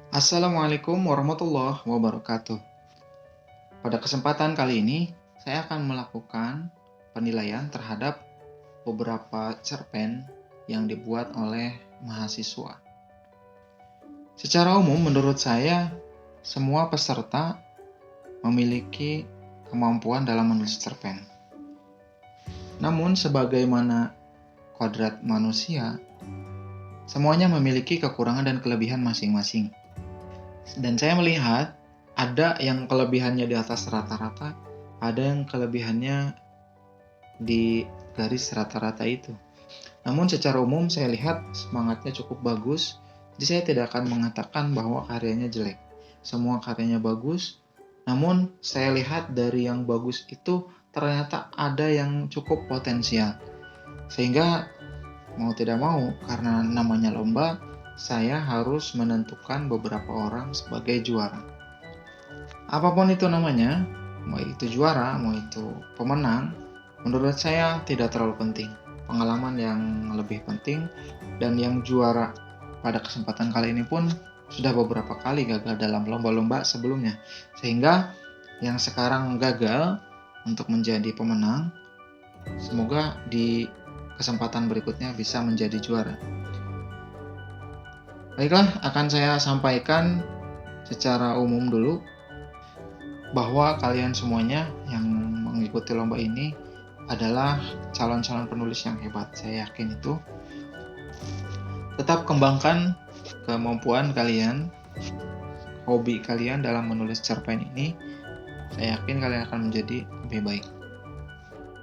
Assalamualaikum warahmatullahi wabarakatuh. Pada kesempatan kali ini, saya akan melakukan penilaian terhadap beberapa cerpen yang dibuat oleh mahasiswa. Secara umum, menurut saya, semua peserta memiliki kemampuan dalam menulis cerpen. Namun, sebagaimana kodrat manusia, semuanya memiliki kekurangan dan kelebihan masing-masing. Dan saya melihat ada yang kelebihannya di atas rata-rata, ada yang kelebihannya di garis rata-rata itu. Namun secara umum saya lihat semangatnya cukup bagus, jadi saya tidak akan mengatakan bahwa karyanya jelek. Semua karyanya bagus, namun saya lihat dari yang bagus itu ternyata ada yang cukup potensial. Sehingga mau tidak mau, karena namanya lomba, saya harus menentukan beberapa orang sebagai juara. Apapun itu namanya, mau itu juara, mau itu pemenang, menurut saya tidak terlalu penting. Pengalaman yang lebih penting, dan yang juara pada kesempatan kali ini pun sudah beberapa kali gagal dalam lomba-lomba sebelumnya. Sehingga yang sekarang gagal untuk menjadi pemenang, semoga di kesempatan berikutnya bisa menjadi juara. Baiklah, akan saya sampaikan secara umum dulu bahwa kalian semuanya yang mengikuti lomba ini adalah calon-calon penulis yang hebat. Saya yakin itu. Tetap kembangkan kemampuan kalian, hobi kalian dalam menulis cerpen ini. Saya yakin kalian akan menjadi lebih baik.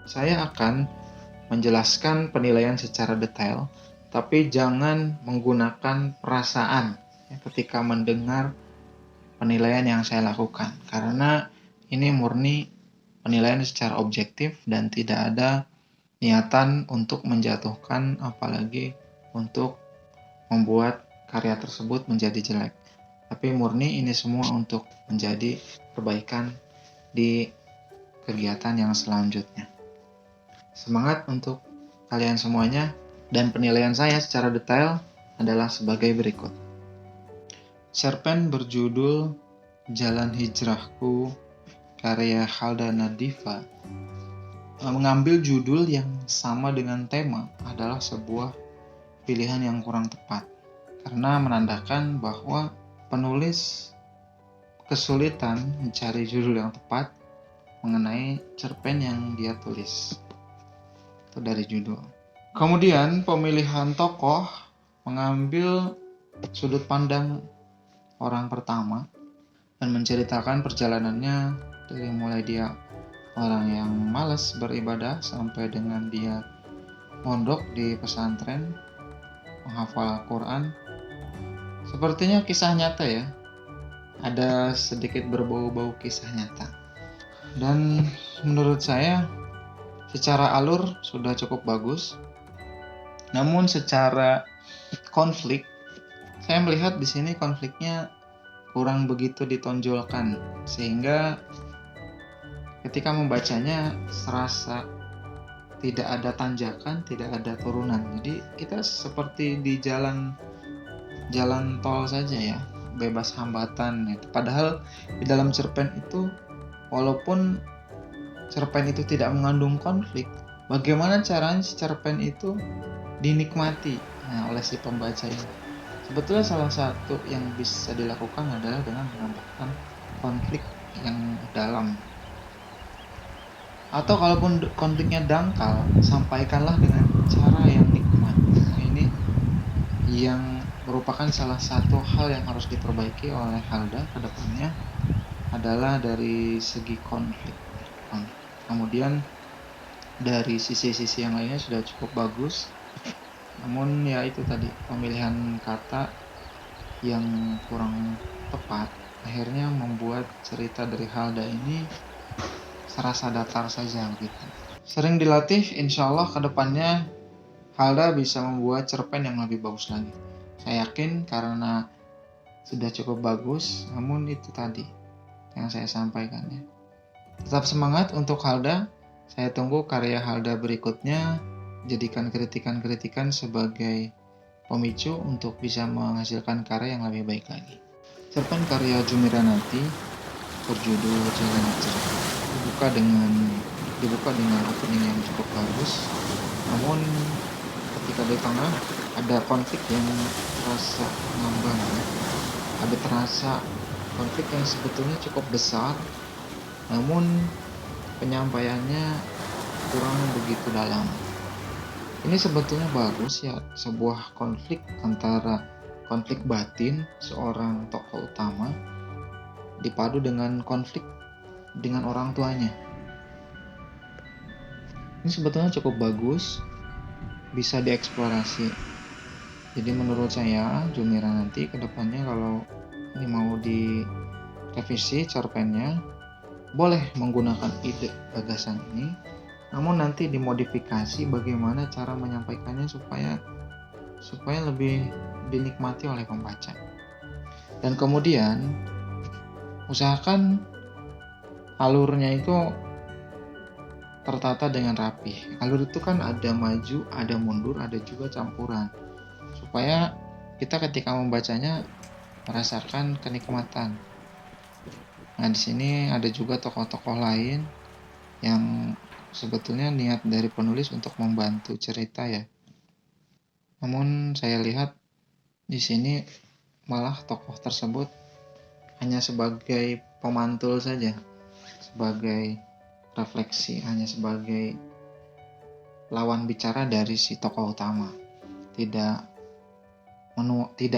Saya akan menjelaskan penilaian secara detail, tapi jangan menggunakan perasaan ketika mendengar penilaian yang saya lakukan, karena ini murni penilaian secara objektif dan tidak ada niatan untuk menjatuhkan, apalagi untuk membuat karya tersebut menjadi jelek. Tapi murni ini semua untuk menjadi perbaikan di kegiatan yang selanjutnya. Semangat untuk kalian semuanya, dan penilaian saya secara detail adalah sebagai berikut. Cerpen berjudul Jalan Hijrahku karya Halda Nadifa mengambil judul yang sama dengan tema adalah sebuah pilihan yang kurang tepat, karena menandakan bahwa penulis kesulitan mencari judul yang tepat mengenai cerpen yang dia tulis. Itu dari judul. Kemudian pemilihan tokoh mengambil sudut pandang orang pertama dan menceritakan perjalanannya dari mulai dia orang yang malas beribadah sampai dengan dia mondok di pesantren, menghafal Al-Quran. Sepertinya kisah nyata ya, ada sedikit berbau-bau kisah nyata. Dan menurut saya secara alur sudah cukup bagus, namun secara konflik, saya melihat di sini konfliknya kurang begitu ditonjolkan, sehingga ketika membacanya serasa tidak ada tanjakan, tidak ada turunan. Jadi kita seperti di jalan tol saja ya, bebas hambatan. Padahal di dalam cerpen itu, walaupun cerpen itu tidak mengandung konflik, bagaimana caranya si cerpen itu dinikmati oleh si pembaca ini. Sebetulnya salah satu yang bisa dilakukan adalah dengan menambahkan konflik yang dalam. Atau kalaupun konfliknya dangkal, sampaikanlah dengan cara yang nikmat. Nah, ini yang merupakan salah satu hal yang harus diperbaiki oleh Halda ke depannya, adalah dari segi konflik. Kemudian dari sisi-sisi yang lainnya sudah cukup bagus, namun ya itu tadi, pemilihan kata yang kurang tepat akhirnya membuat cerita dari Halda ini serasa datar saja begitu. Sering dilatih, insya Allah ke depannya Halda bisa membuat cerpen yang lebih bagus lagi. Saya yakin karena sudah cukup bagus, namun itu tadi yang saya sampaikan ya. Tetap semangat untuk Halda. Saya tunggu karya Halda berikutnya. Jadikan kritikan-kritikan sebagai pemicu untuk bisa menghasilkan karya yang lebih baik lagi. Cerpen karya Jumiranati berjudul Jalan Hijrah dibuka dengan opening yang cukup bagus. Namun ketika di tengah ada konflik yang terasa ngambang, ada terasa konflik yang sebetulnya cukup besar, namun penyampaiannya kurang begitu dalam. Ini sebetulnya bagus ya, sebuah konflik antara konflik batin seorang tokoh utama dipadu dengan konflik dengan orang tuanya. Ini sebetulnya cukup bagus, bisa dieksplorasi. Jadi menurut saya Jumiranati kedepannya kalau ini mau direvisi cerpennya, boleh menggunakan ide gagasan ini, namun nanti dimodifikasi bagaimana cara menyampaikannya supaya lebih dinikmati oleh pembaca. Dan kemudian usahakan alurnya itu tertata dengan rapi. Alur itu kan ada maju, ada mundur, ada juga campuran. Supaya kita ketika membacanya merasakan kenikmatan. Nah, di sini ada juga tokoh-tokoh lain yang sebetulnya niat dari penulis untuk membantu cerita ya. Namun saya lihat di sini malah tokoh tersebut hanya sebagai pemantul saja, sebagai refleksi, hanya sebagai lawan bicara dari si tokoh utama. Tidak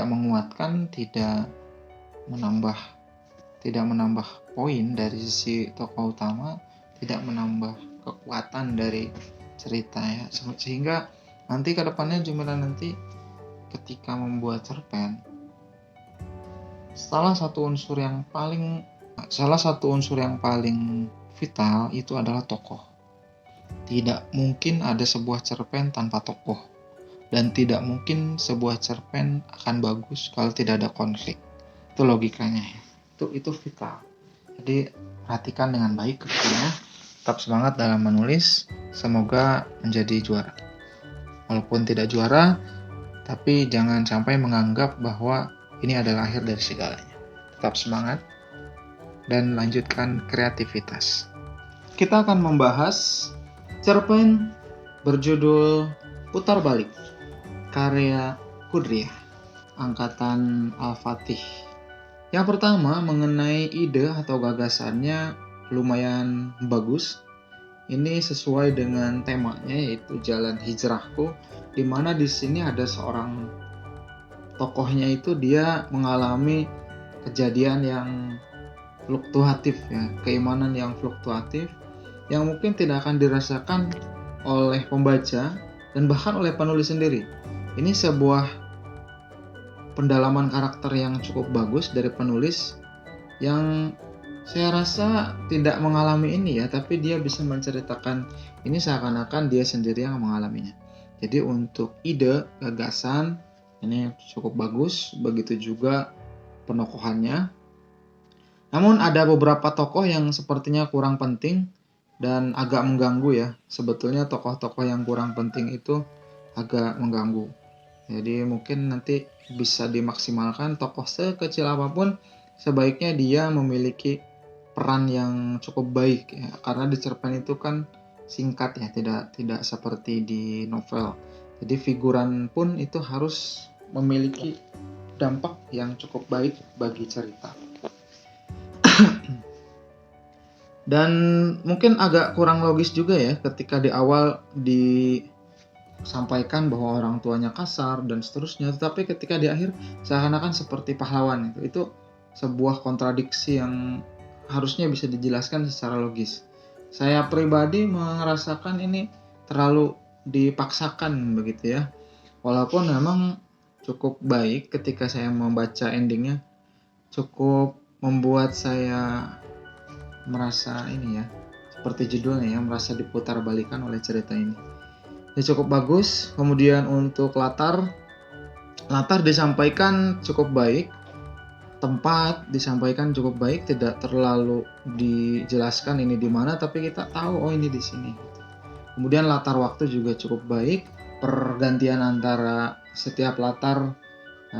menguatkan, tidak menambah poin dari sisi tokoh utama, tidak menambah kekuatan dari cerita ya. Sehingga nanti ke depannya Jumiranati ketika membuat cerpen, salah satu unsur yang paling vital itu adalah tokoh. Tidak mungkin ada sebuah cerpen tanpa tokoh, dan tidak mungkin sebuah cerpen akan bagus kalau tidak ada konflik. Itu logikanya ya. Itu vital. Jadi perhatikan dengan baik kedepannya. Tetap semangat dalam menulis. Semoga menjadi juara. Walaupun tidak juara, tapi jangan sampai menganggap bahwa ini adalah akhir dari segalanya. Tetap semangat dan lanjutkan kreativitas. Kita akan membahas cerpen berjudul Putar Balik, karya Kudriah, angkatan Al-Fatih. Yang pertama mengenai ide atau gagasannya lumayan bagus. Ini sesuai dengan temanya yaitu Jalan Hijrahku, di mana di sini ada seorang tokohnya itu dia mengalami kejadian yang fluktuatif ya, keimanan yang fluktuatif yang mungkin tidak akan dirasakan oleh pembaca dan bahkan oleh penulis sendiri. Ini sebuah pendalaman karakter yang cukup bagus dari penulis yang saya rasa tidak mengalami ini ya, tapi dia bisa menceritakan ini seakan-akan dia sendiri yang mengalaminya. Jadi untuk ide, gagasan ini cukup bagus, begitu juga penokohannya. Namun ada beberapa tokoh yang sepertinya kurang penting dan agak mengganggu ya. Sebetulnya tokoh-tokoh yang kurang penting itu agak mengganggu. Jadi mungkin nanti bisa dimaksimalkan, tokoh sekecil apapun sebaiknya dia memiliki peran yang cukup baik ya. Karena di cerpen itu kan singkat ya, tidak seperti di novel. Jadi figuran pun itu harus memiliki dampak yang cukup baik bagi cerita. Dan mungkin agak kurang logis juga ya ketika di awal disampaikan bahwa orang tuanya kasar dan seterusnya, tetapi ketika di akhir seakan-akan seperti pahlawan. Itu sebuah kontradiksi yang harusnya bisa dijelaskan secara logis. Saya pribadi merasakan ini terlalu dipaksakan begitu ya. Walaupun memang cukup baik ketika saya membaca endingnya, cukup membuat saya merasa ini ya, seperti judulnya ya, merasa diputar balikan oleh cerita ini. Ini cukup bagus. Kemudian untuk latar disampaikan cukup baik, tempat disampaikan cukup baik, tidak terlalu dijelaskan ini di mana, tapi kita tahu oh ini di sini. Kemudian latar waktu juga cukup baik, pergantian antara setiap latar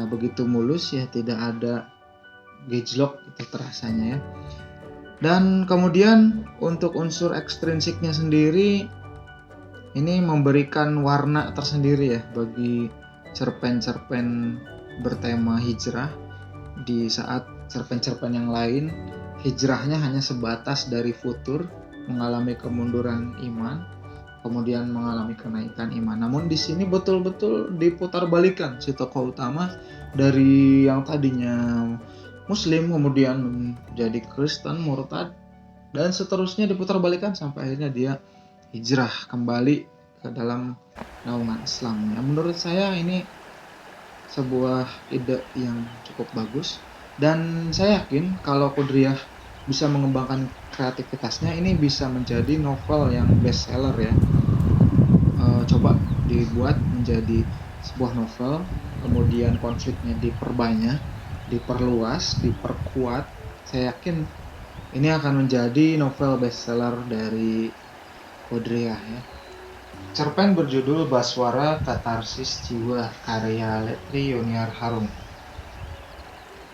begitu mulus ya, tidak ada gejlok itu terasanya ya. Dan kemudian untuk unsur ekstrinsiknya sendiri ini memberikan warna tersendiri ya bagi cerpen-cerpen bertema hijrah, di saat cerpen-cerpen yang lain hijrahnya hanya sebatas dari futur, mengalami kemunduran iman, kemudian mengalami kenaikan iman. Namun di sini betul-betul diputarbalikan si tokoh utama dari yang tadinya Muslim kemudian menjadi Kristen, murtad, dan seterusnya diputarbalikan sampai akhirnya dia hijrah kembali ke dalam naungan Islam. Ya, menurut saya ini sebuah ide yang cukup bagus, dan saya yakin kalau Qudriyah bisa mengembangkan kreativitasnya, ini bisa menjadi novel yang best seller ya. Coba dibuat menjadi sebuah novel, kemudian konfliknya diperbanyak, diperluas, diperkuat. Saya yakin ini akan menjadi novel best seller dari Qudriyah ya. Cerpen berjudul Baswara Katarsis Jiwa karya Letri Yuniar Harum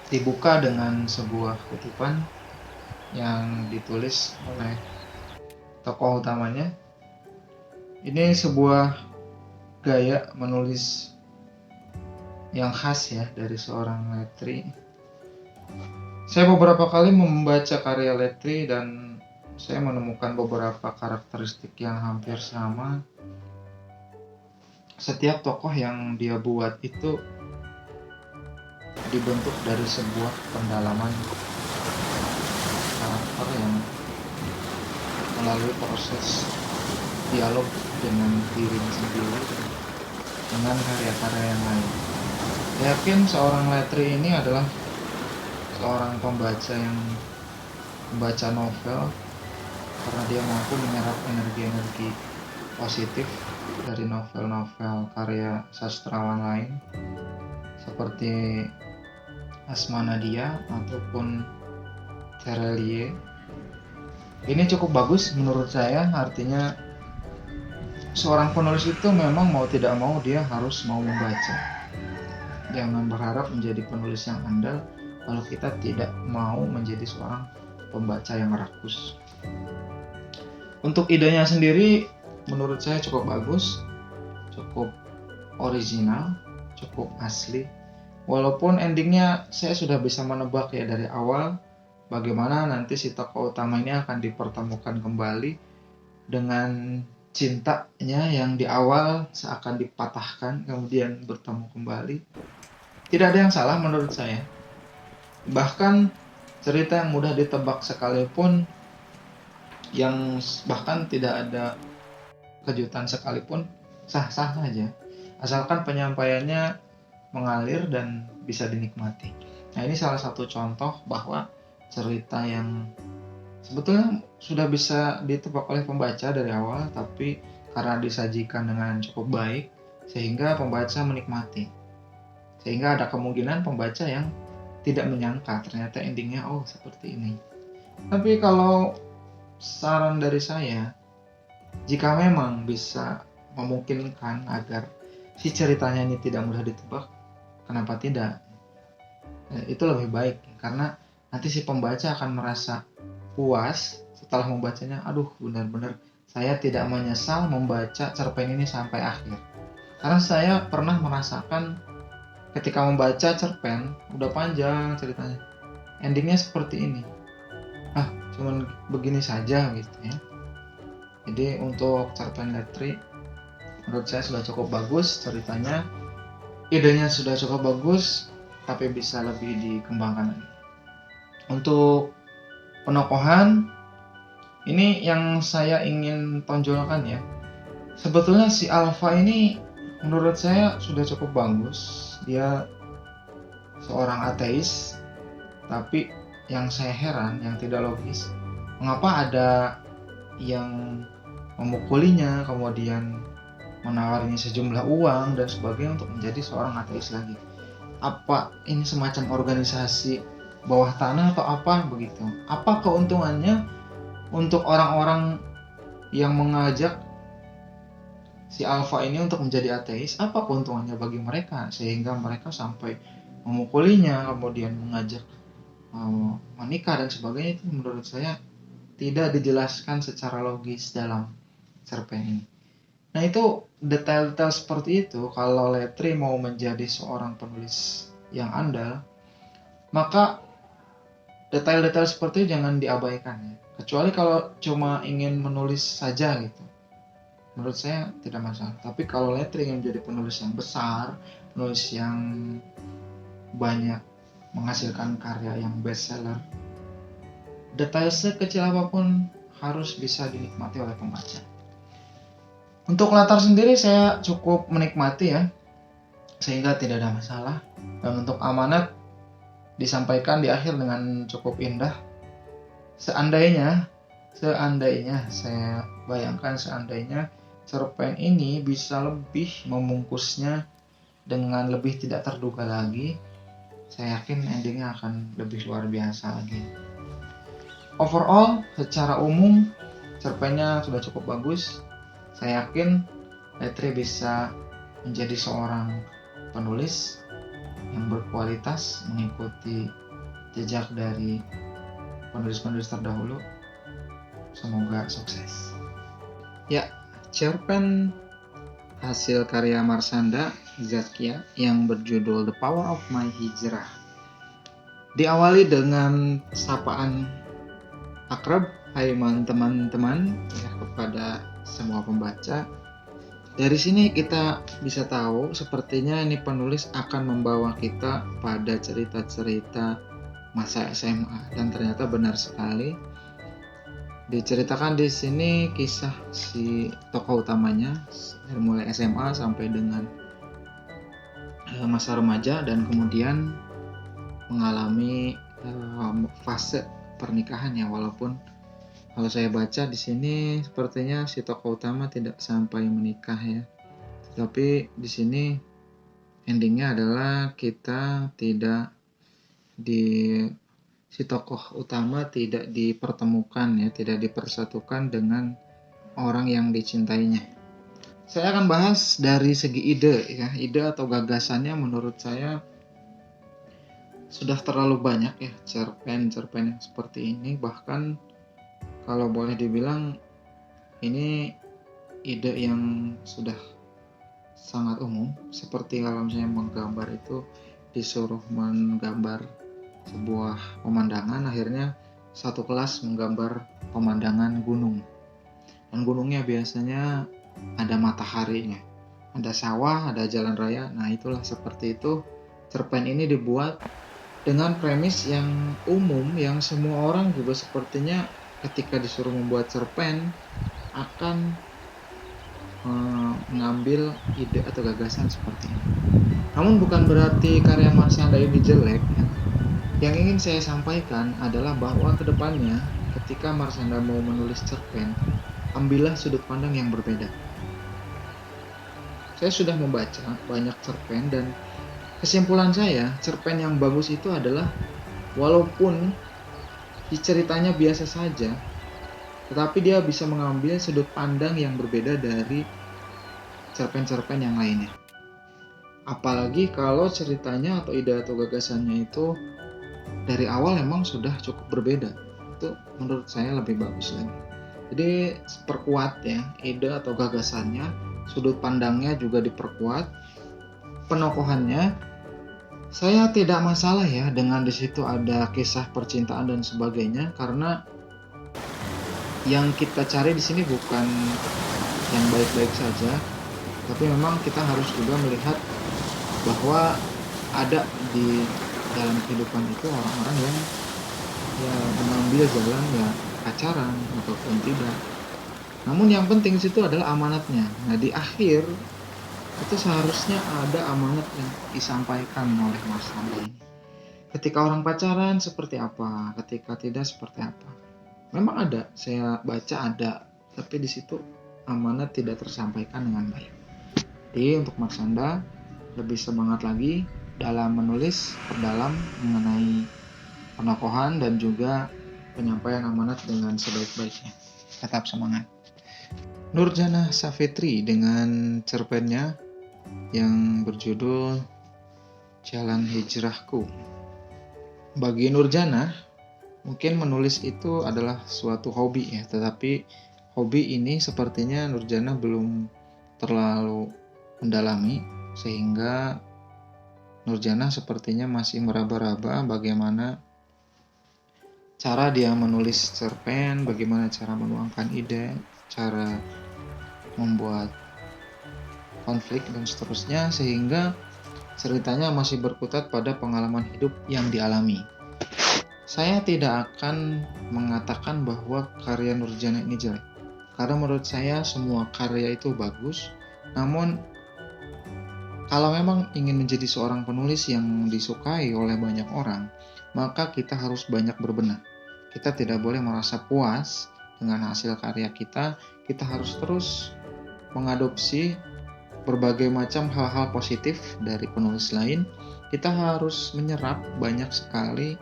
dibuka dengan sebuah kutipan yang ditulis oleh tokoh utamanya. Ini sebuah gaya menulis yang khas ya dari seorang Letri. Saya beberapa kali membaca karya Letri dan saya menemukan beberapa karakteristik yang hampir sama. Setiap tokoh yang dia buat itu dibentuk dari sebuah pendalaman karakter yang melalui proses dialog dengan dirinya sendiri dengan karya-karya yang lain. Saya yakin seorang Letri ini adalah seorang pembaca yang membaca novel karena dia mampu menyerap energi-energi positif dari novel-novel karya sastrawan lain seperti Asma Nadia ataupun Terelie. Ini cukup bagus menurut saya, artinya seorang penulis itu memang mau tidak mau dia harus mau membaca. Jangan berharap menjadi penulis yang andal kalau kita tidak mau menjadi seorang pembaca yang rakus. Untuk idenya sendiri menurut saya cukup bagus, cukup original, cukup asli. Walaupun endingnya saya sudah bisa menebak ya dari awal bagaimana nanti si tokoh utama ini akan dipertemukan kembali dengan cintanya yang di awal seakan dipatahkan kemudian bertemu kembali. Tidak ada yang salah menurut saya. Bahkan cerita yang mudah ditebak sekalipun, yang bahkan tidak ada kejutan sekalipun, sah-sah saja asalkan penyampaiannya mengalir dan bisa dinikmati. Nah, ini salah satu contoh bahwa cerita yang sebetulnya sudah bisa ditebak oleh pembaca dari awal, tapi karena disajikan dengan cukup baik sehingga pembaca menikmati, sehingga ada kemungkinan pembaca yang tidak menyangka ternyata endingnya oh seperti ini. Tapi kalau saran dari saya, jika memang bisa memungkinkan agar si ceritanya ini tidak mudah ditebak, kenapa tidak? Itu lebih baik karena nanti si pembaca akan merasa puas setelah membacanya. Aduh, benar-benar saya tidak menyesal membaca cerpen ini sampai akhir. Karena saya pernah merasakan ketika membaca cerpen udah panjang ceritanya, endingnya seperti ini. Cuman begini saja gitu ya. Jadi untuk cerpen Letri menurut saya sudah cukup bagus ceritanya, idenya sudah cukup bagus, tapi bisa lebih dikembangkan lagi. Untuk penokohan, ini yang saya ingin tonjolkan ya. Sebetulnya si Alpha ini menurut saya sudah cukup bagus. Dia seorang ateis, tapi yang saya heran, yang tidak logis, mengapa ada yang memukulinya, kemudian menawarinya sejumlah uang dan sebagainya untuk menjadi seorang ateis lagi. Apa ini semacam organisasi bawah tanah atau apa begitu? Apa keuntungannya untuk orang-orang yang mengajak si Alpha ini untuk menjadi ateis? Apa keuntungannya bagi mereka sehingga mereka sampai memukulinya, kemudian mengajak menikah dan sebagainya, itu menurut saya tidak dijelaskan secara logis dalam cerpen ini. Nah, itu detail-detail seperti itu, kalau Letri mau menjadi seorang penulis yang andal, maka detail-detail seperti itu jangan diabaikan ya. Kecuali kalau cuma ingin menulis saja gitu, menurut saya tidak masalah. Tapi kalau Letri ingin menjadi penulis yang besar, penulis yang banyak menghasilkan karya yang bestseller, detail sekecil apapun harus bisa dinikmati oleh pembaca. Untuk latar sendiri saya cukup menikmati ya, sehingga tidak ada masalah. Dan untuk amanat disampaikan di akhir dengan cukup indah. Seandainya saya bayangkan, seandainya cerpen ini bisa lebih membungkusnya dengan lebih tidak terduga lagi, saya yakin endingnya akan lebih luar biasa lagi. Overall, secara umum cerpennya sudah cukup bagus. Saya yakin Letri bisa menjadi seorang penulis yang berkualitas, mengikuti jejak dari penulis-penulis terdahulu. Semoga sukses. Ya, cerpen hasil karya Marshanda Zatkia yang berjudul The Power of My Hijrah diawali dengan sapaan akrab, hai teman-teman ya, kepada semua pembaca. Dari sini kita bisa tahu sepertinya ini penulis akan membawa kita pada cerita-cerita masa SMA, dan ternyata benar sekali. Diceritakan di sini kisah si tokoh utamanya dari mulai SMA sampai dengan masa remaja, dan kemudian mengalami fase pernikahan ya. Walaupun kalau saya baca di sini sepertinya si tokoh utama tidak sampai menikah ya. Tapi di sini endingnya adalah si tokoh utama tidak dipertemukan ya, tidak dipersatukan dengan orang yang dicintainya. Saya akan bahas dari segi ide ya. Ide atau gagasannya menurut saya sudah terlalu banyak ya cerpen-cerpen yang seperti ini. Bahkan kalau boleh dibilang ini ide yang sudah sangat umum. Seperti kalau misalnya menggambar itu disuruh menggambar sebuah pemandangan, akhirnya satu kelas menggambar pemandangan gunung. Dan gunungnya biasanya ada mataharinya, ada sawah, ada jalan raya. Nah, itulah seperti itu. Cerpen ini dibuat dengan premis yang umum, yang semua orang juga sepertinya ketika disuruh membuat cerpen akan mengambil ide atau gagasan seperti ini. Namun bukan berarti karya Marshanda ini jelek ya. Yang ingin saya sampaikan adalah bahwa kedepannya ketika Marshanda mau menulis cerpen, ambillah sudut pandang yang berbeda. Saya sudah membaca banyak cerpen dan kesimpulan saya, cerpen yang bagus itu adalah walaupun ceritanya biasa saja, tetapi dia bisa mengambil sudut pandang yang berbeda dari cerpen-cerpen yang lainnya. Apalagi kalau ceritanya atau ide atau gagasannya itu dari awal memang sudah cukup berbeda. Itu menurut saya lebih bagus lagi. Jadi perkuat ya ide atau gagasannya, sudut pandangnya juga diperkuat, penokohannya. Saya tidak masalah ya dengan di situ ada kisah percintaan dan sebagainya, karena yang kita cari di sini bukan yang baik-baik saja, tapi memang kita harus juga melihat bahwa ada di dalam kehidupan itu orang-orang yang ya mengambil jalan ya pacaran ataupun tidak. Namun yang penting situ adalah amanatnya. Nah, di akhir itu seharusnya ada amanat yang disampaikan oleh Marshanda ini. Ketika orang pacaran seperti apa, ketika tidak seperti apa. Memang ada, saya baca ada, tapi di situ amanat tidak tersampaikan dengan baik. Jadi untuk Marshanda lebih semangat lagi dalam menulis, perdalam mengenai penokohan dan juga penyampaian amanat dengan sebaik-baiknya. Tetap semangat. Nurjana Safitri dengan cerpennya yang berjudul Jalan Hijrahku. Bagi Nurjana, mungkin menulis itu adalah suatu hobi ya, tetapi hobi ini sepertinya Nurjana belum terlalu mendalami, sehingga Nurjana sepertinya masih meraba-raba bagaimana cara dia menulis cerpen, bagaimana cara menuangkan ide, cara membuat konflik dan seterusnya, sehingga ceritanya masih berkutat pada pengalaman hidup yang dialami. Saya tidak akan mengatakan bahwa karya Nurjana ini jelek, karena menurut saya semua karya itu bagus. Namun kalau memang ingin menjadi seorang penulis yang disukai oleh banyak orang, maka kita harus banyak berbenah. Kita tidak boleh merasa puas dengan hasil karya kita. Kita harus terus mengadopsi berbagai macam hal-hal positif dari penulis lain. Kita harus menyerap banyak sekali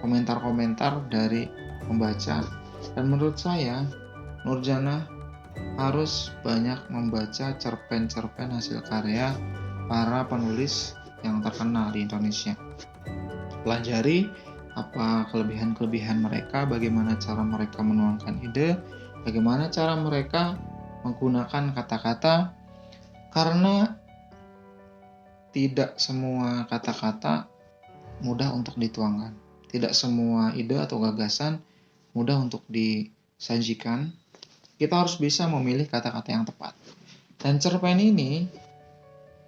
komentar-komentar dari pembaca. Dan menurut saya, Nurjana harus banyak membaca cerpen-cerpen hasil karya para penulis yang terkenal di Indonesia. Pelajari apa kelebihan-kelebihan mereka, bagaimana cara mereka menuangkan ide, bagaimana cara mereka menggunakan kata-kata, karena tidak semua kata-kata mudah untuk dituangkan. Tidak semua ide atau gagasan mudah untuk disajikan. Kita harus bisa memilih kata-kata yang tepat. Dan cerpen ini,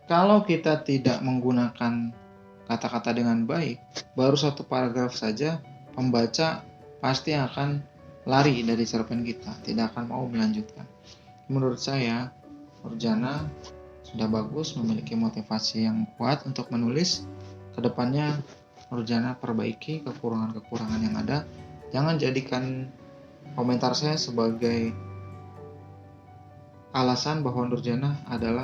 kalau kita tidak menggunakan kata-kata dengan baik, baru satu paragraf saja, pembaca pasti akan lari dari cerpen kita, tidak akan mau melanjutkan. Menurut saya, Nurjana sudah bagus, memiliki motivasi yang kuat untuk menulis. Kedepannya Nurjana perbaiki kekurangan-kekurangan yang ada. Jangan jadikan komentar saya sebagai alasan bahwa Nurjana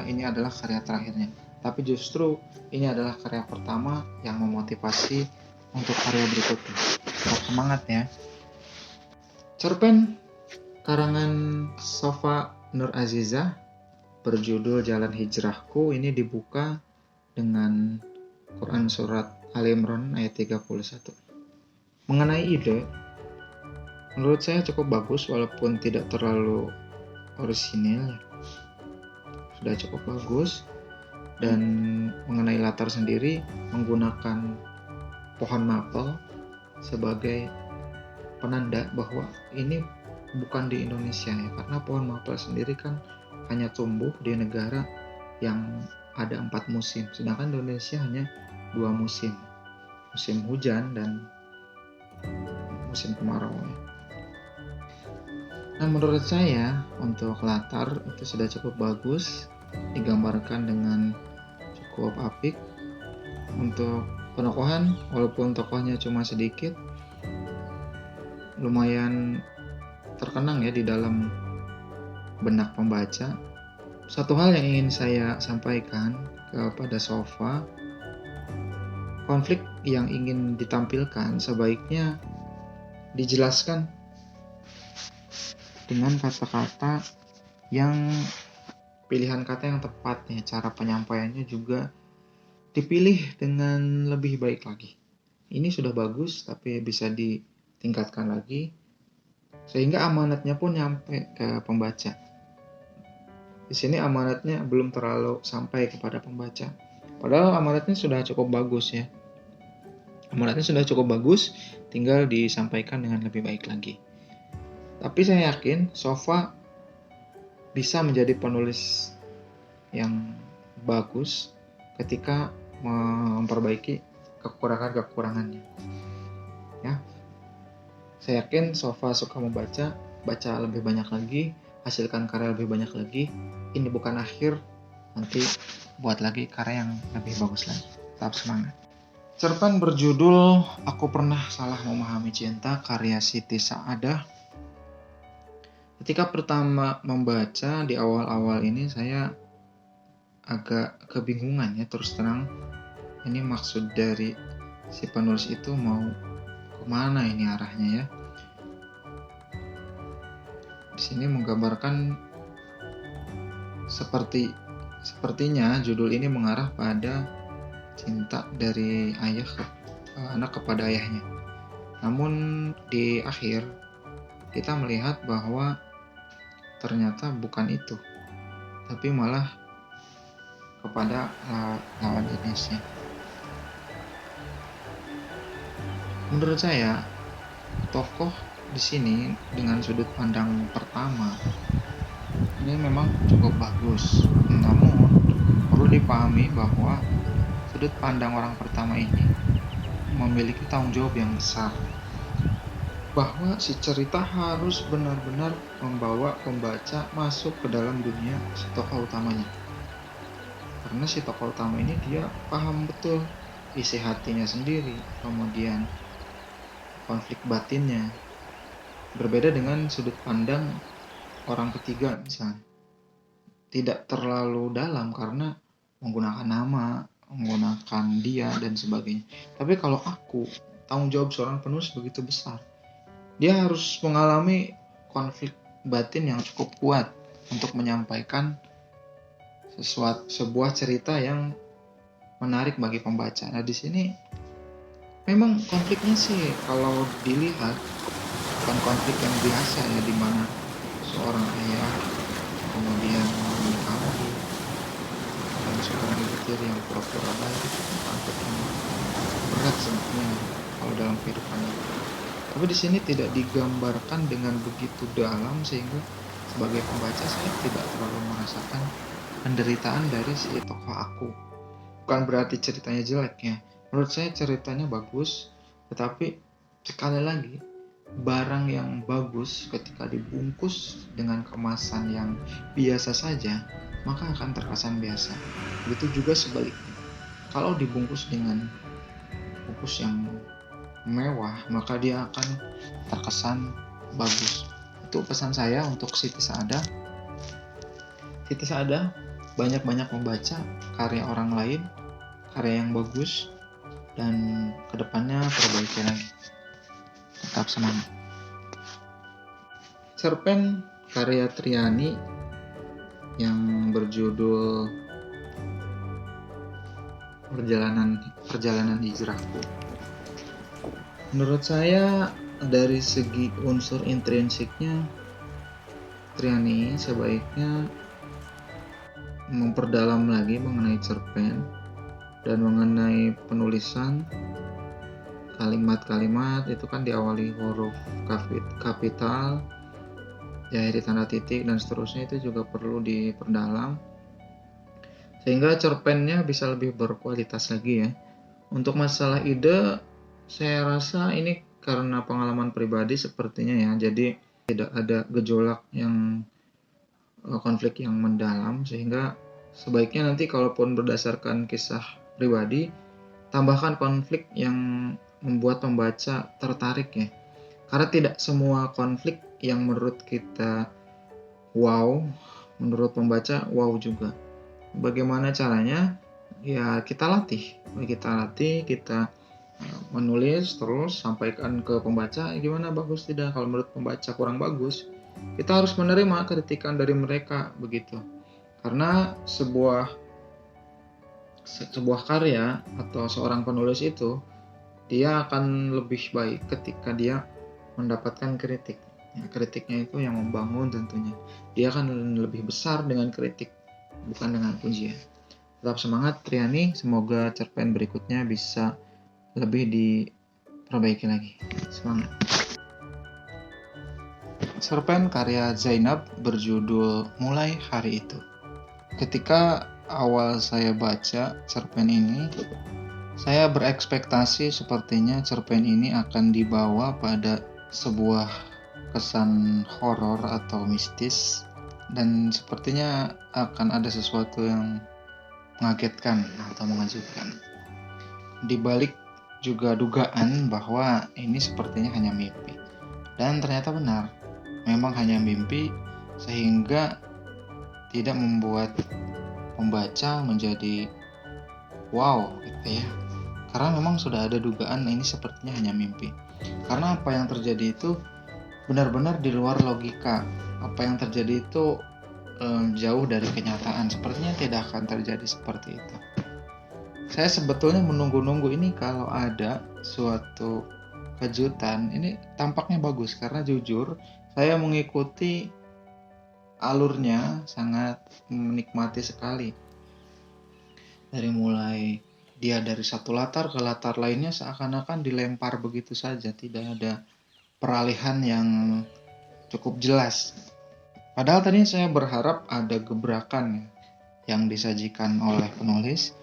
ini adalah karya terakhirnya. Tapi justru ini adalah karya pertama yang memotivasi untuk karya berikutnya. Tetap semangat ya. Cerpen karangan Sofa Nur Azizah berjudul Jalan Hijrahku ini dibuka dengan Quran Surat Ali Imran ayat 31. Mengenai ide, menurut saya cukup bagus walaupun tidak terlalu orisinil, sudah cukup bagus. Dan mengenai latar sendiri, menggunakan pohon mapel sebagai penanda bahwa ini bukan di Indonesia ya, karena pohon mapel sendiri kan hanya tumbuh di negara yang ada 4 musim, sedangkan Indonesia hanya 2 musim, musim hujan dan musim kemarau ya. Nah, menurut saya untuk latar itu sudah cukup bagus, digambarkan dengan cukup apik. Untuk penokohan, walaupun tokohnya cuma sedikit, lumayan terkenang ya di dalam benak pembaca. Satu hal yang ingin saya sampaikan kepada Sofa, konflik yang ingin ditampilkan sebaiknya dijelaskan dengan kata-kata yang pilihan kata yang tepat ya, cara penyampaiannya juga dipilih dengan lebih baik lagi. Ini sudah bagus tapi bisa ditingkatkan lagi sehingga amanatnya pun nyampe ke pembaca. Di sini amanatnya belum terlalu sampai kepada pembaca. Padahal amanatnya sudah cukup bagus ya. Amanatnya sudah cukup bagus, tinggal disampaikan dengan lebih baik lagi. Tapi saya yakin Sofa bisa menjadi penulis yang bagus ketika memperbaiki kekurangan-kekurangannya. Ya, saya yakin Sofa suka membaca, baca lebih banyak lagi, hasilkan karya lebih banyak lagi. Ini bukan akhir, nanti buat lagi karya yang lebih bagus lagi. Tetap semangat. Cerpen berjudul Aku Pernah Salah Memahami Cinta karya Siti Saadah. Ketika pertama membaca di awal-awal ini saya agak kebingungan ya, terus terang. Ini maksud dari si penulis itu mau kemana ini arahnya ya. Di sini menggambarkan sepertinya judul ini mengarah pada cinta dari ayah anak kepada ayahnya. Namun di akhir kita melihat bahwa ternyata bukan itu, tapi malah kepada lawan jenisnya. Menurut saya, tokoh di sini dengan sudut pandang pertama ini memang cukup bagus. Namun perlu dipahami bahwa sudut pandang orang pertama ini memiliki tanggung jawab yang besar, bahwa si cerita harus benar-benar membawa pembaca masuk ke dalam dunia si tokoh utamanya. Karena si tokoh utama ini dia paham betul isi hatinya sendiri, kemudian konflik batinnya. Berbeda dengan sudut pandang orang ketiga misalnya. Tidak terlalu dalam karena menggunakan nama, menggunakan dia dan sebagainya. Tapi kalau aku, tanggung jawab seorang penulis begitu besar. Dia harus mengalami konflik batin yang cukup kuat untuk menyampaikan sebuah cerita yang menarik bagi pembaca. Nah, di sini memang konfliknya sih kalau dilihat bukan konflik yang biasa ya, di mana seorang ayah kemudian menikahi dan seorang ibu yang pura-pura baik. Itu kan konflik yang berat sebenarnya kalau dalam kehidupan ini. Tapi di sini tidak digambarkan dengan begitu dalam sehingga sebagai pembaca saya tidak terlalu merasakan penderitaan dari si tokoh aku. Bukan berarti ceritanya jelek ya. Menurut saya ceritanya bagus, tetapi sekali lagi barang yang bagus ketika dibungkus dengan kemasan yang biasa saja maka akan terkesan biasa. Begitu juga sebaliknya. Kalau dibungkus dengan bungkus yang mewah maka dia akan terkesan bagus. Itu pesan saya untuk Siti Saadah. Siti Saadah banyak-banyak membaca karya orang lain, karya yang bagus, dan kedepannya perbaiki lagi. Tetap semangat. Cerpen karya Triani yang berjudul Perjalanan Hijrahku. Menurut saya dari segi unsur intrinsiknya Triani sebaiknya memperdalam lagi mengenai cerpen dan mengenai penulisan kalimat-kalimat. Itu kan diawali huruf kapital, diakhiri tanda titik dan seterusnya. Itu juga perlu diperdalam sehingga cerpennya bisa lebih berkualitas lagi ya. Untuk masalah ide saya rasa ini karena pengalaman pribadi sepertinya ya, jadi tidak ada gejolak yang konflik yang mendalam, sehingga sebaiknya nanti kalaupun berdasarkan kisah pribadi tambahkan konflik yang membuat pembaca tertarik ya, karena tidak semua konflik yang menurut kita wow, menurut pembaca wow juga. Bagaimana caranya? Ya kita latih, kita menulis terus sampaikan ke pembaca gimana, bagus tidak. Kalau menurut pembaca kurang bagus, kita harus menerima kritikan dari mereka begitu. Karena sebuah karya atau seorang penulis itu dia akan lebih baik ketika dia mendapatkan kritik. Ya, kritiknya itu yang membangun tentunya. Dia akan lebih besar dengan kritik, bukan dengan pujian. Tetap semangat Triani, semoga cerpen berikutnya bisa lebih diperbaiki lagi. Semangat. Cerpen karya Zainab berjudul Mulai Hari Itu. Ketika awal saya baca cerpen ini, saya berekspektasi sepertinya cerpen ini akan dibawa pada sebuah kesan horor atau mistis, dan sepertinya akan ada sesuatu yang mengagetkan atau mengejutkan. Di balik juga dugaan bahwa ini sepertinya hanya mimpi. Dan ternyata benar, memang hanya mimpi, sehingga tidak membuat pembaca menjadi wow gitu ya. Karena memang sudah ada dugaan ini sepertinya hanya mimpi. Karena apa yang terjadi itu benar-benar di luar logika. Apa yang terjadi itu jauh dari kenyataan. Sepertinya tidak akan terjadi seperti itu. Saya sebetulnya menunggu-nunggu ini kalau ada suatu kejutan. Ini tampaknya bagus karena jujur saya mengikuti alurnya, sangat menikmati sekali. Dari mulai dia dari satu latar ke latar lainnya seakan-akan dilempar begitu saja, tidak ada peralihan yang cukup jelas. Padahal tadi saya berharap ada gebrakan yang disajikan oleh penulis.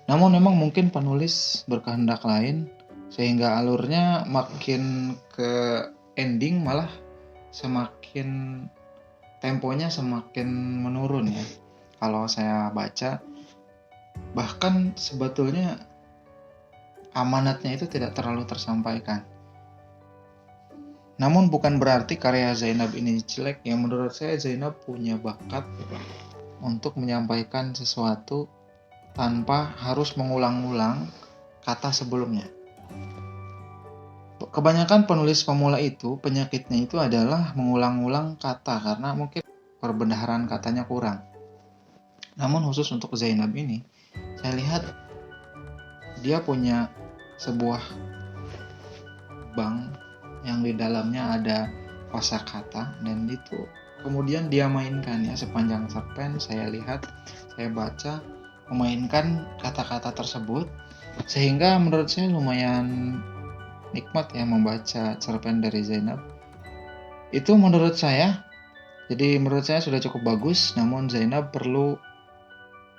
Namun memang mungkin penulis berkehendak lain sehingga alurnya makin ke ending malah semakin temponya semakin menurun ya. Kalau saya baca, bahkan sebetulnya amanatnya itu tidak terlalu tersampaikan. Namun bukan berarti karya Zainab ini jelek. Ya, menurut saya Zainab punya bakat untuk menyampaikan sesuatu tanpa harus mengulang-ulang kata sebelumnya. Kebanyakan penulis pemula itu penyakitnya itu adalah mengulang-ulang kata karena mungkin perbendaharaan katanya kurang. Namun khusus untuk Zainab ini, saya lihat dia punya sebuah bank yang di dalamnya ada kosakata dan itu kemudian dia mainkan ya sepanjang cerpen. Saya lihat, saya baca, memainkan kata-kata tersebut sehingga menurut saya lumayan nikmat ya membaca cerpen dari Zainab. Itu menurut saya. Jadi menurut saya sudah cukup bagus, namun Zainab perlu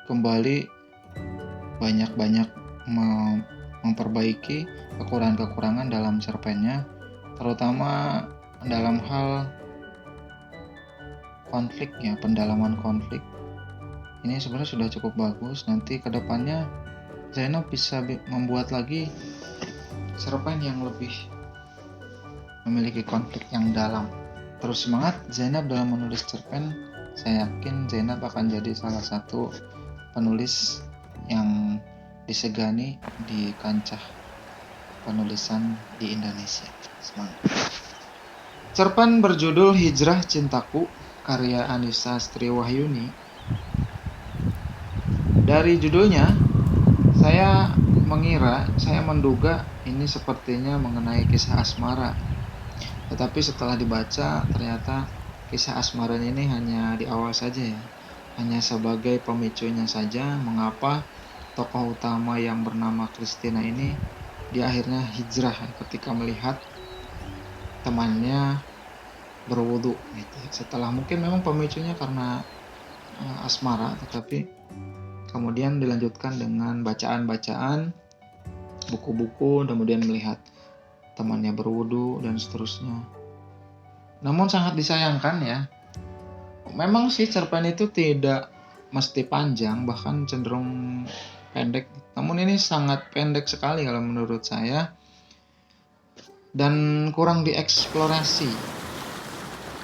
kembali banyak-banyak memperbaiki kekurangan-kekurangan dalam cerpennya, terutama dalam hal konflik ya, pendalaman konflik. Ini sebenarnya sudah cukup bagus. Nanti kedepannya Zainab bisa membuat lagi cerpen yang lebih memiliki konflik yang dalam. Terus semangat Zainab dalam menulis cerpen. Saya yakin Zainab akan jadi salah satu penulis yang disegani di kancah penulisan di Indonesia. Semangat. Cerpen berjudul Hijrah Cintaku karya Anissa Striwahyuni. Dari judulnya saya menduga ini sepertinya mengenai kisah asmara. Tetapi setelah dibaca ternyata kisah asmara ini hanya di awal saja ya. Hanya sebagai pemicunya saja mengapa tokoh utama yang bernama Christina ini dia akhirnya hijrah ketika melihat temannya berwudu gitu. Setelah mungkin memang pemicunya karena asmara, tetapi kemudian dilanjutkan dengan bacaan-bacaan buku-buku, kemudian melihat temannya berwudu dan seterusnya. Namun sangat disayangkan ya, memang sih cerpen itu tidak mesti panjang, bahkan cenderung pendek. Namun ini sangat pendek sekali kalau menurut saya dan kurang dieksplorasi.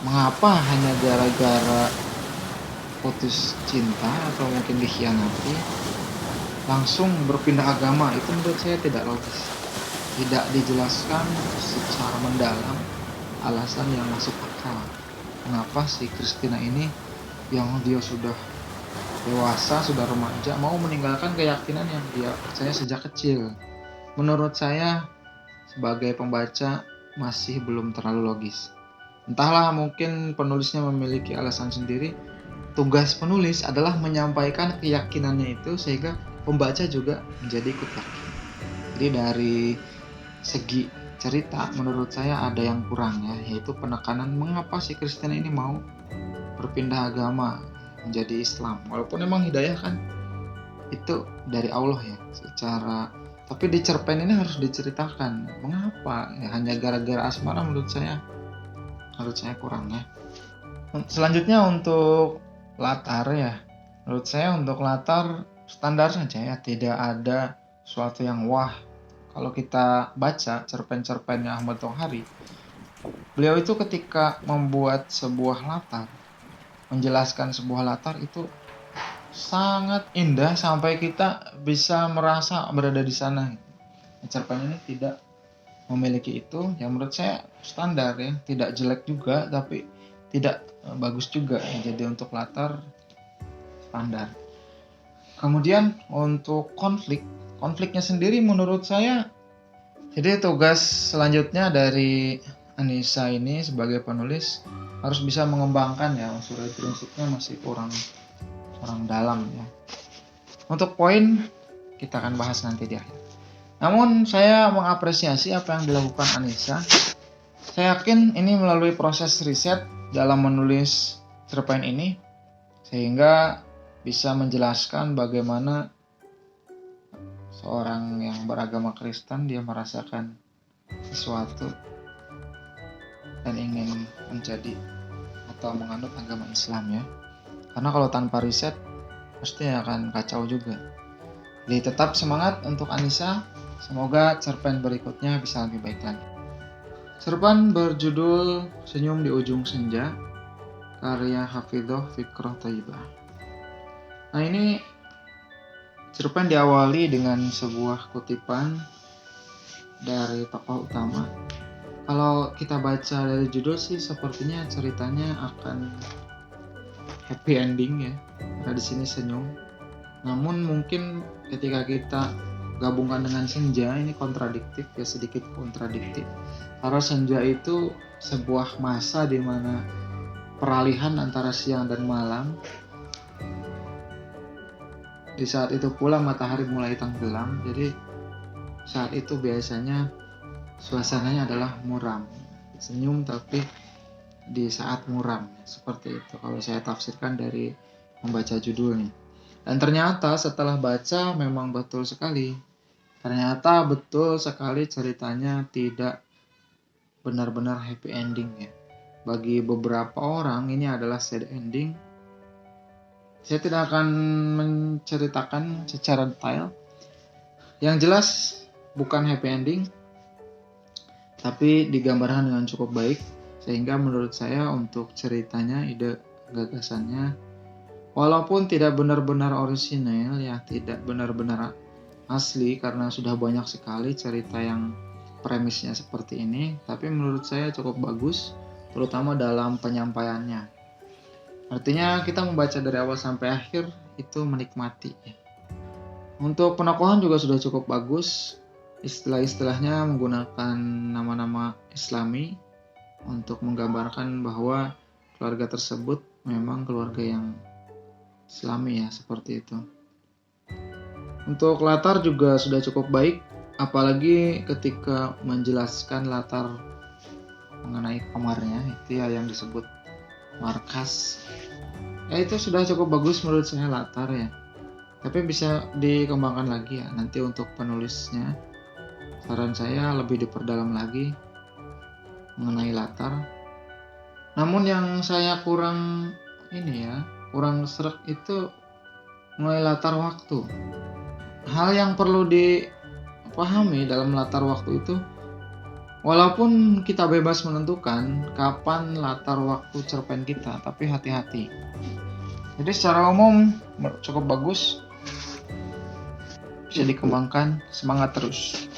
Mengapa hanya gara-gara putus cinta atau mungkin dikhianati langsung berpindah agama? Itu menurut saya tidak logis. Tidak dijelaskan secara mendalam alasan yang masuk akal. Kenapa si Christina ini yang dia sudah dewasa, sudah remaja, mau meninggalkan keyakinan yang dia percaya sejak kecil? Menurut saya sebagai pembaca masih belum terlalu logis. Entahlah, mungkin penulisnya memiliki alasan sendiri. Tugas penulis adalah menyampaikan keyakinannya itu sehingga pembaca juga menjadi ikut yakin. Jadi dari segi cerita menurut saya ada yang kurang ya, yaitu penekanan mengapa si Kristen ini mau berpindah agama menjadi Islam. Walaupun memang hidayah kan itu dari Allah ya secara, tapi di cerpen ini harus diceritakan mengapa ya, hanya gara-gara asmara menurut saya kurang ya. Selanjutnya untuk latar ya, menurut saya untuk latar standar saja ya, tidak ada sesuatu yang wah. Kalau kita baca cerpen-cerpennya Ahmad Tohari, beliau itu ketika membuat sebuah latar, menjelaskan sebuah latar itu sangat indah sampai kita bisa merasa berada di sana. Cerpen ini tidak memiliki itu, yang menurut saya standar ya, tidak jelek juga tapi tidak bagus juga ya. Jadi untuk latar standar. Kemudian untuk konfliknya sendiri menurut saya Jadi tugas selanjutnya dari Anissa ini sebagai penulis harus bisa mengembangkan ya unsur intrinsipnya, masih kurang dalam ya. Untuk poin kita akan bahas nanti di akhir. Namun saya mengapresiasi apa yang dilakukan Anissa. Saya yakin ini melalui proses riset dalam menulis cerpen ini sehingga bisa menjelaskan bagaimana seorang yang beragama Kristen dia merasakan sesuatu dan ingin menjadi atau menganut agama Islam ya. Karena kalau tanpa riset pasti akan kacau juga. Jadi tetap semangat untuk Anissa. Semoga cerpen berikutnya bisa lebih baik lagi. Cerpen berjudul Senyum di Ujung Senja, karya Hafidzoh Fikroh Thayyibah. Nah, ini cerpen diawali dengan sebuah kutipan dari tokoh utama. Kalau kita baca dari judul sih sepertinya ceritanya akan happy ending ya. Karena di sini senyum. Namun mungkin ketika kita gabungkan dengan senja ini kontradiktif ya, sedikit kontradiktif. Karena senja itu sebuah masa di mana peralihan antara siang dan malam. Di saat itu pula matahari mulai tenggelam. Jadi saat itu biasanya suasananya adalah muram. Senyum tapi di saat muram, seperti itu kalau saya tafsirkan dari membaca judulnya. Dan ternyata setelah baca memang betul sekali. Ternyata betul sekali ceritanya tidak benar-benar happy ending ya. Bagi beberapa orang ini adalah sad ending. Saya tidak akan menceritakan secara detail. Yang jelas bukan happy ending, tapi digambarkan dengan cukup baik. Sehingga menurut saya untuk ceritanya, ide gagasannya, walaupun tidak benar-benar orisinal ya, tidak benar-benar asli karena sudah banyak sekali cerita yang premisnya seperti ini, tapi menurut saya cukup bagus, terutama dalam penyampaiannya. Artinya kita membaca dari awal sampai akhir itu menikmati ya. Untuk penokohan juga sudah cukup bagus, istilah-istilahnya menggunakan nama-nama Islami untuk menggambarkan bahwa keluarga tersebut memang keluarga yang Islami ya, seperti itu. Untuk latar juga sudah cukup baik, apalagi ketika menjelaskan latar mengenai kamarnya itu ya yang disebut markas. Ya itu sudah cukup bagus menurut saya latar ya. Tapi bisa dikembangkan lagi ya. Nanti untuk penulisnya saran saya lebih diperdalam lagi mengenai latar. Namun yang saya kurang srek itu mengenai latar waktu. Hal yang perlu dipahami dalam latar waktu itu, walaupun kita bebas menentukan kapan latar waktu cerpen kita, tapi hati-hati. Jadi secara umum cukup bagus, bisa dikembangkan, semangat terus.